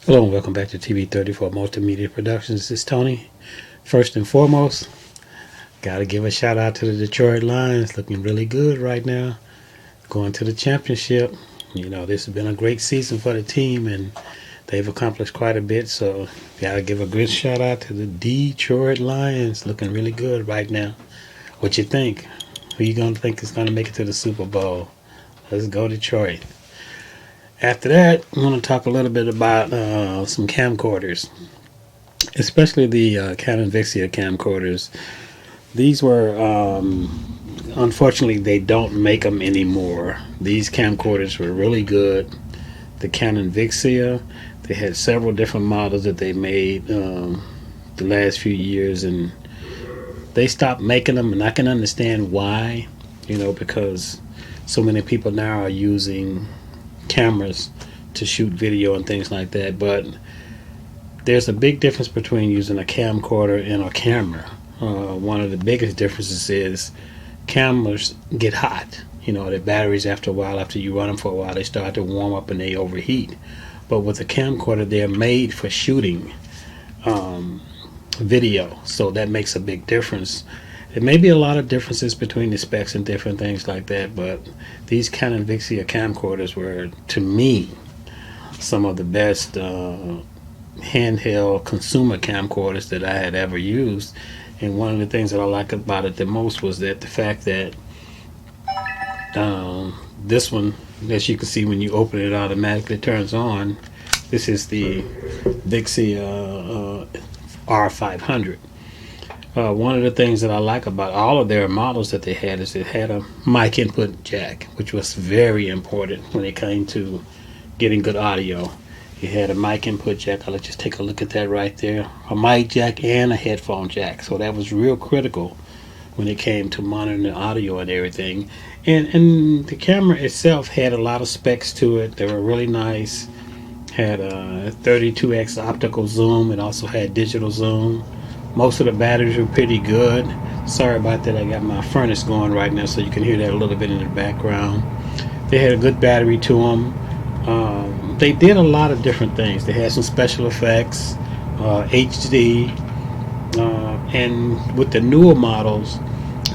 Hello and welcome back to TV34 Multimedia Productions. This is Tony. First and foremost, gotta give a shout out to the Detroit Lions, looking really good right now, going to the championship. You know, this has been a great season for the team and they've accomplished quite a bit, so gotta give a good shout out to the Detroit Lions, looking really good right now. What you think? Who you gonna think is gonna make it to the Super Bowl? Let's go Detroit. After that, I'm going to talk a little bit about some camcorders, especially the Canon Vixia camcorders. These were, unfortunately, they don't make them anymore. These camcorders were really good. The Canon Vixia, they had several different models that they made the last few years, and they stopped making them, and I can understand why, because so many people now are using cameras to shoot video and things like that, but there's a big difference between using a camcorder and a camera. One of the biggest differences is cameras get hot. Their batteries, after a while, after you run them for a while, they start to warm up and they overheat. But with a camcorder, they're made for shooting video, so that makes a big difference. There may be a lot of differences between the specs and different things like that, but these Canon Vixia camcorders were, to me, some of the best handheld consumer camcorders that I had ever used. And one of the things that I like about it the most was that the fact that this one, as you can see when you open it, automatically turns on. This is the Vixia R500. One of the things that I like about all of their models that they had is it had a mic input jack, which was very important when it came to getting good audio. It had a mic input jack. Let's just take a look at that right there. A mic jack and a headphone jack. So that was real critical when it came to monitoring the audio and everything. And the camera itself had a lot of specs to it. They were really nice. Had a 32x optical zoom. It also had digital zoom. Most of the batteries were pretty good. Sorry about that, I got my furnace going right now, so you can hear that a little bit in the background. They had a good battery to them. They did a lot of different things. They had some special effects, HD, and with the newer models,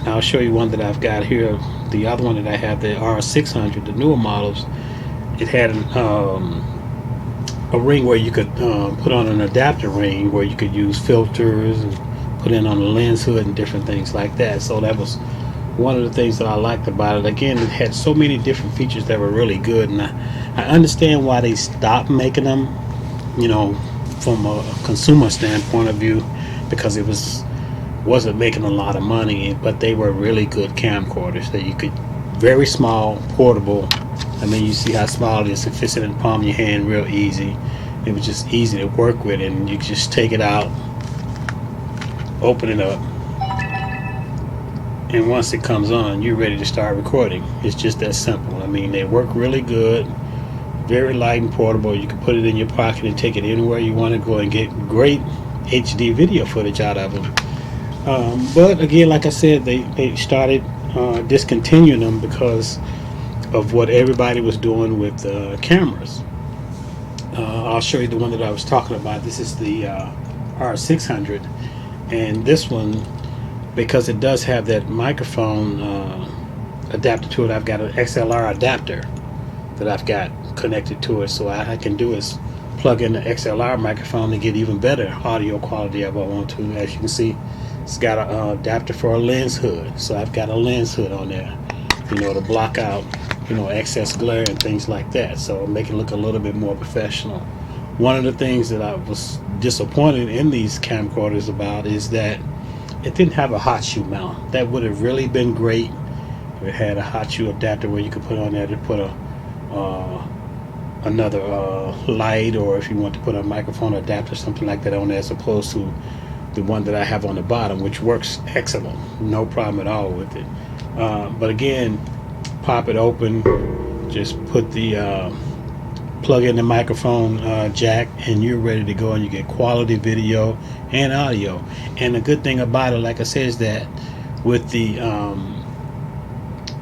I'll show you one that I've got here. The other one that I have, the R600, the newer models, it had a ring where you could put on an adapter ring where you could use filters and put in on the lens hood and different things like that. So that was one of the things that I liked about it. Again, it had so many different features that were really good, and I understand why they stopped making them, from a consumer standpoint of view, because it wasn't making a lot of money, but they were really good camcorders that you could, very small, portable. I mean, you see how small it is. It fits in the palm of your hand real easy. It was just easy to work with, and you just take it out, open it up, and once it comes on, you're ready to start recording. It's just that simple. I mean, they work really good, very light and portable. You can put it in your pocket and take it anywhere you want to go and get great HD video footage out of them. But again, like I said, they started discontinuing them because of what everybody was doing with cameras. I'll show you the one that I was talking about. This is the R600, and this one, because it does have that microphone adapter to it, I've got an XLR adapter that I've got connected to it, so I can do is plug in the XLR microphone to get even better audio quality if I want to. As you can see, it's got an adapter for a lens hood, so I've got a lens hood on there, to block out excess glare and things like that, so make it look a little bit more professional. One of the things that I was disappointed in these camcorders about is that it didn't have a hot shoe mount. That would have really been great if it had a hot shoe adapter where you could put on there to put another light, or if you want to put a microphone adapter, something like that on there, as opposed to the one that I have on the bottom, which works excellent, no problem at all with it. But again, pop it open, just put the plug in the microphone jack, and you're ready to go, and you get quality video and audio. And the good thing about it, like I said, is that with the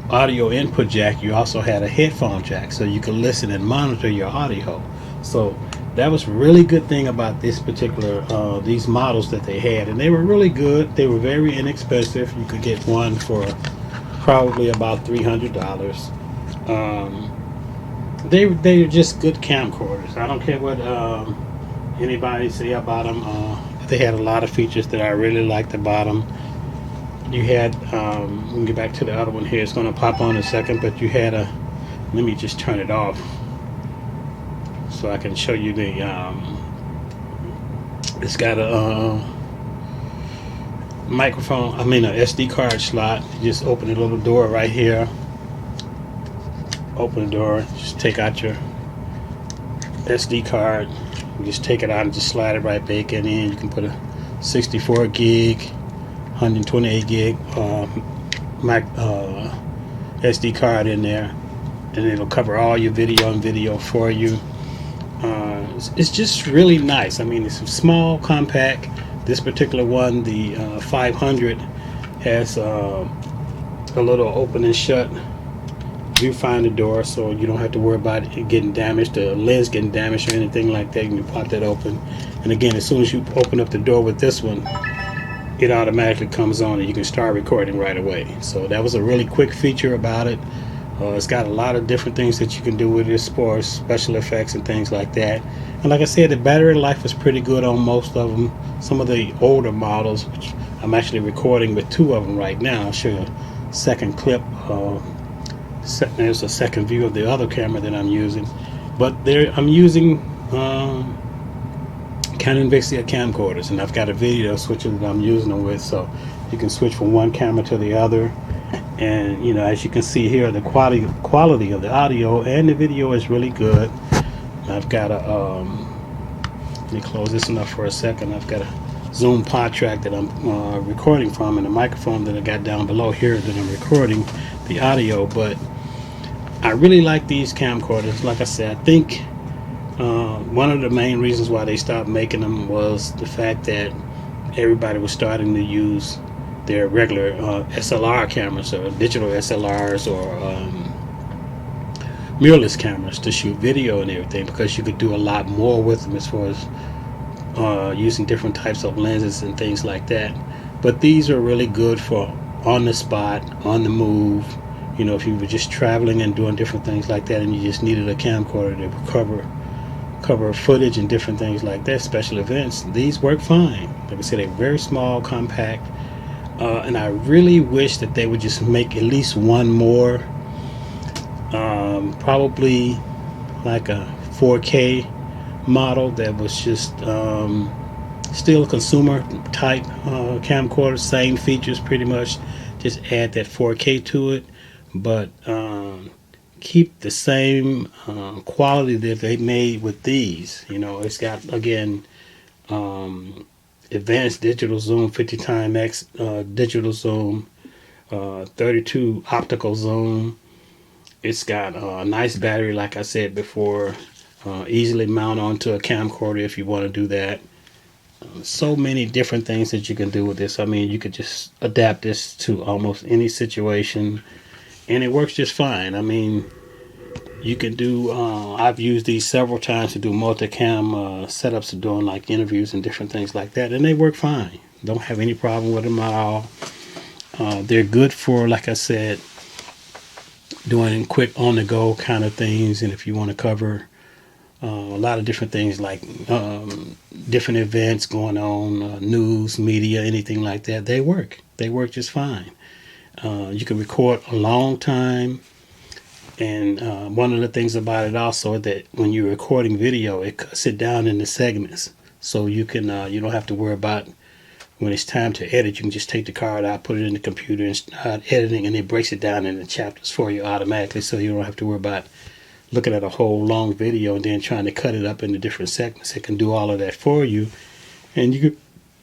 audio input jack, you also had a headphone jack, so you can listen and monitor your audio. So That was really good thing about this particular these models that they had, and they were really good. They were very inexpensive. You could get one for probably about $300. Um, they're just good camcorders. I don't care what anybody say about them. They had a lot of features that I really liked about them. You had we can get back to the other one here. It's going to pop on in a second, but you had a. Let me just turn it off so I can show you the. It's got a microphone. I mean, a SD card slot. You just open the little door right here. Open the door. Just take out your SD card. You just take it out and just slide it right back in. You can put a 64 gig, 128 gig SD card in there, and it'll cover all your video for you. It's just really nice. I mean, it's small, compact. This particular one, the 500, has a little open and shut viewfinder door, so you don't have to worry about it getting damaged, the lens getting damaged or anything like that. You can pop that open, and again, as soon as you open up the door with this one, it automatically comes on and you can start recording right away. So that was a really quick feature about it. It's got a lot of different things that you can do with it, for special effects and things like that. And like I said, the battery life is pretty good on most of them. Some of the older models, which I'm actually recording with 2 of them right now. I'll show you a second clip. There's a second view of the other camera that I'm using. But I'm using Canon Vixia camcorders, and I've got a video switcher that I'm using them with, so you can switch from one camera to the other. And you know, as you can see here, the quality of the audio and the video is really good. I've got a let me close this enough for a second. I've got a Zoom pod track that I'm recording from, and a microphone that I got down below here that I'm recording the audio. But I really like these camcorders. Like I said, I think one of the main reasons why they stopped making them was the fact that everybody was starting to use their regular SLR cameras, or digital SLRs, or mirrorless cameras to shoot video and everything, because you could do a lot more with them as far as using different types of lenses and things like that. But these are really good for on the spot, on the move. You know, if you were just traveling and doing different things like that, and you just needed a camcorder that would cover footage and different things like that, special events, these work fine. Like I said, they're very small, compact. And I really wish that they would just make at least one more, probably like a 4K model that was just still a consumer type camcorder, same features pretty much, just add that 4K to it, but keep the same quality that they made with these. You know, it's got, again, advanced digital zoom, 50 times X digital zoom, 32 optical zoom. It's got a nice battery, like I said before, easily mount onto a camcorder if you want to do that. So many different things that you can do with this. I mean, you could just adapt this to almost any situation, and it works just fine. I mean, you can do, I've used these several times to do multicam setups of doing like interviews and different things like that, and they work fine. Don't have any problem with them at all. They're good for, like I said, doing quick on-the-go kind of things, and if you want to cover a lot of different things like different events going on, news, media, anything like that, they work. They work just fine. You can record a long time. And one of the things about it also is that when you're recording video, it cuts it down into segments, so you can you don't have to worry about when it's time to edit. You can just take the card out, put it in the computer, and start editing, and it breaks it down into chapters for you automatically, so you don't have to worry about looking at a whole long video and then trying to cut it up into different segments. It can do all of that for you, and you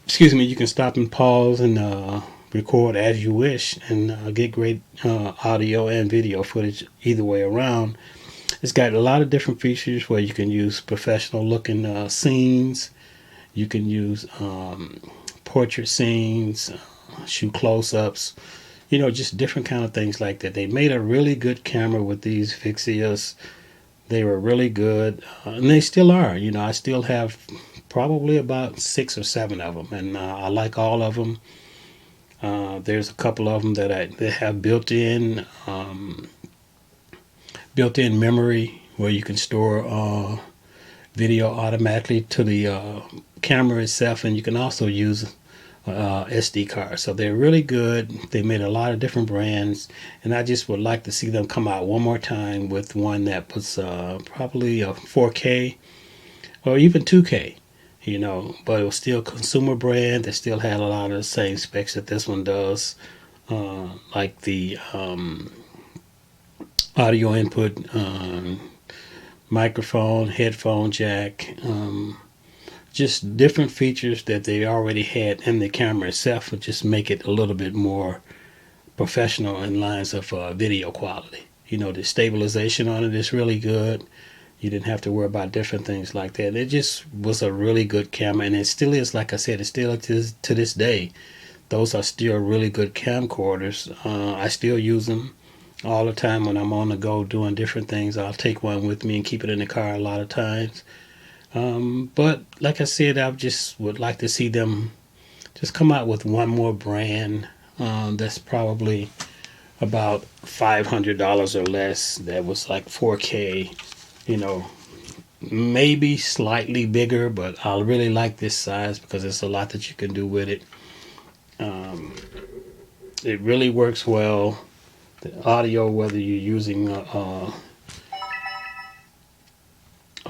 can, you can stop and pause and record as you wish, and get great audio and video footage either way around. It's got a lot of different features where you can use professional looking scenes. You can use portrait scenes, shoot close-ups, you know, just different kind of things like that. They made a really good camera with these Vixias. They were really good, and they still are. You know, I still have probably about 6 or 7 of them, and I like all of them. There's a couple of them that have built-in memory where you can store video automatically to the camera itself, and you can also use SD card. So they're really good. They made a lot of different brands, and I just would like to see them come out one more time with one that was probably a 4K or even 2K, you know, but it was still a consumer brand that still had a lot of the same specs that this one does, like the audio input, microphone, headphone jack, just different features that they already had in the camera itself would just make it a little bit more professional in lines of video quality. You know, the stabilization on it is really good. You didn't have to worry about different things like that. It just was a really good camera, and it still is, like I said, it still is to this day. Those are still really good camcorders. I still use them all the time when I'm on the go doing different things. I'll take one with me and keep it in the car a lot of times. But like I said, I just would like to see them just come out with one more brand that's probably about $500 or less, that was like 4K, you know, maybe slightly bigger, but I really like this size because there's a lot that you can do with it. It really works well. The audio, whether you're using a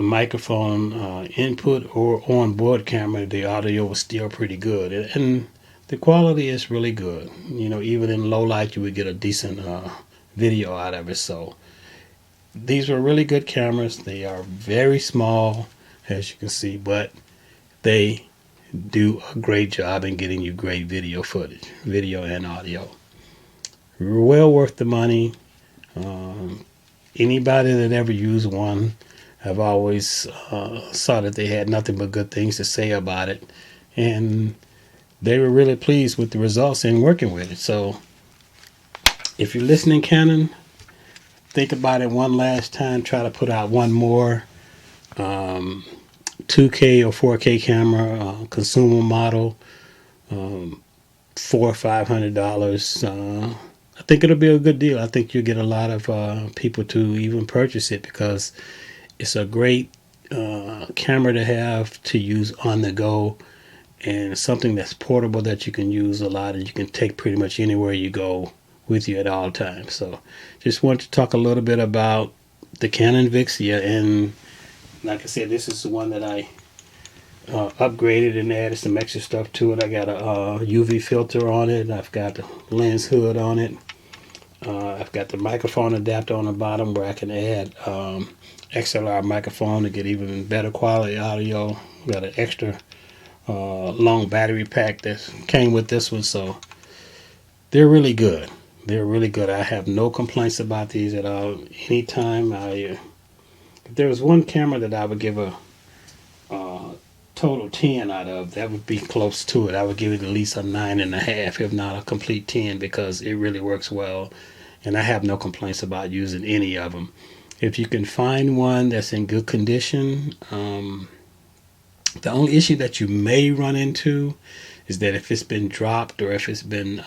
microphone input or onboard camera, the audio was still pretty good, and the quality is really good. You know, even in low light, you would get a decent video out of it. So these are really good cameras. They are very small, as you can see, but they do a great job in getting you great video footage, video and audio. Well worth the money. Anybody that ever used one have always saw that they had nothing but good things to say about it, and they were really pleased with the results in working with it. So if you're listening, Canon, think about it one last time. Try to put out one more 2K or 4K camera, consumer model, $400 or $500. I think it'll be a good deal. I think you'll get a lot of people to even purchase it because it's a great camera to have to use on the go, and something that's portable that you can use a lot and you can take pretty much anywhere you go with you at all times. So just want to talk a little bit about the Canon Vixia, and like I said, this is the one that I upgraded and added some extra stuff to it. I got a UV filter on it. I've got the lens hood on it. I've got the microphone adapter on the bottom where I can add XLR microphone to get even better quality audio. Got an extra long battery pack that came with this one, so they're really good. They're really good. I have no complaints about these at all. Anytime if there was one camera that I would give a total 10 out of, that would be close to it. I would give it at least a 9.5, if not a complete 10, because it really works well, and I have no complaints about using any of them. If you can find one that's in good condition, the only issue that you may run into is that if it's been dropped or if it's been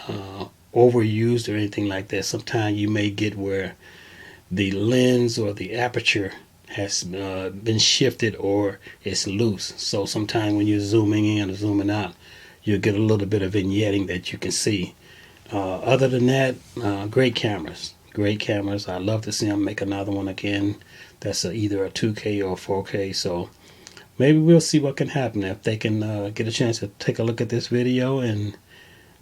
overused or anything like that, sometimes you may get where the lens or the aperture has been shifted or it's loose. So sometimes when you're zooming in or zooming out, you'll get a little bit of vignetting that you can see. Other than that, great cameras. Great cameras. I'd love to see them make another one again that's either a 2K or 4K. So maybe we'll see what can happen if they can get a chance to take a look at this video and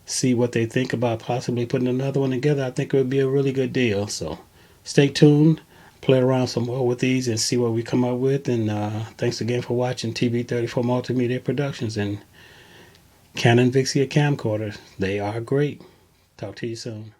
see what they think about possibly putting another one together. I think it would be a really good deal. So stay tuned. Play around some more with these and see what we come up with. And thanks again for watching TV34 Multimedia Productions and Canon Vixia camcorders. They are great. Talk to you soon.